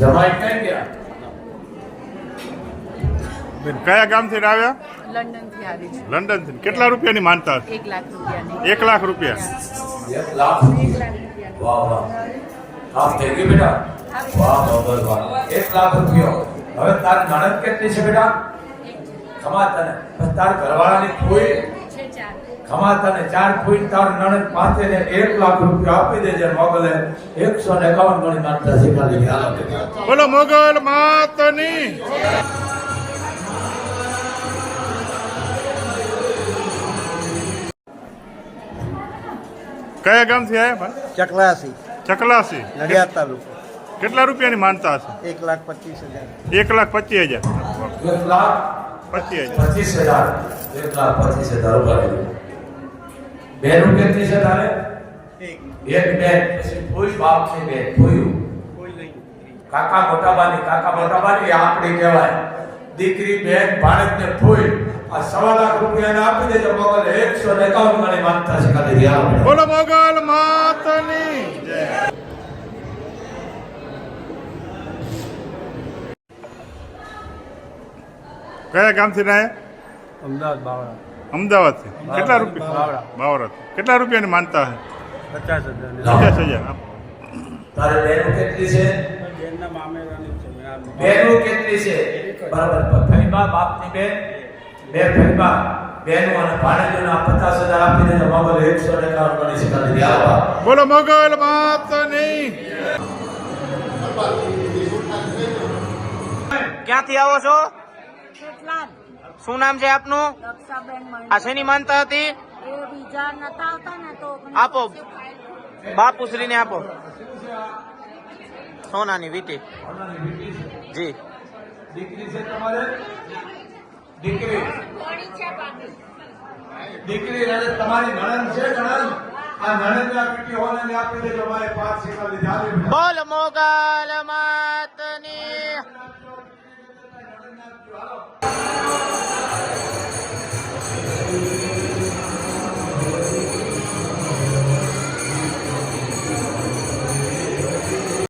જમાઈ ક્યાં ગયા? બેન કયા ગામથી આવ્યા? લંડન થી આવી છે. લંડન થી. કેટલા રૂપિયાની માનતા હતી? 1 લાખ રૂપિયાની. 1 લાખ રૂપિયા. 1 લાખ. વાહ વાહ. આપ થઈ ગઈ બેટા. વાહ બાબા વાહ. 1 લાખ રૂપિયા. હવે તારી નણંદ કેટલી છે બેટા? ખમા તને. બસ તાર ઘરવાળાની કોઈ છે 4. ખમા તને 4 કોઈ તાર નણંદ પાસે ને 1 લાખ રૂપિયા આપી દેજે મોગલે 151 ગણી માનતા શીખાડી ગયા. બોલો મોગલ માતની. કયા ગામથી આવ્યા ભાઈ? ચકલાસી ચકલાસી. નડિયાદ તાલુકો. કેટલા રૂપિયાની માનતા હશે? 1,25,000. 1,25,000. 1 લાખ 25,000. 1,25,000 રૂપિયા. બેનું કેટલી છે તારે? એક બેન. પછી કોઈ બાપ ની બેન કોઈ કાકા મોટાબાની આપણી કહેવાય. દીકરી બેન ભાણેજ ને ફોઈ આ 1.25 લાખ રૂપિયા આપી દેજો મોગલ 151 ગણી માનતા છે કાલે રહ્યા. બોલો મોગલ માતની જય. કયા ગામથી રહ્યા? અમદાવાદ બાવળા. અમદાવાદથી. કેટલા રૂપિયા? બાવરા. કેટલા રૂપિયાની માનતા હે? 50,000. 50,000. તારે બેનું કેટલી છે? બેનના મામેરાની છે. બેનું કેટલી છે? બરાબર. ફઈબા બાપની બેન બે ફઈબા બેનું અને ભાણેજોને 50,000 આપી દેજો મોગલ 151 ગણી છે કાલે રહ્યા. બોલો મોગલ માતની. ક્યાંથી આવો છો? કેટલા? શું નામ છે આપનું? રક્ષાબેન મળી. આ શેની માનતા હતી? એ બીજા નતા આવતા ને તો આપો બાપુશ્રીને આપો. સોનાની વીટી. જી. દીકરી છે તમારે? દીકરી અને તમારી નણંદ છે? નણંદ આ નણંદના પીટી હોને આપી દેજો મારે 5 શેકા લીધા. બોલ મોગલ માતની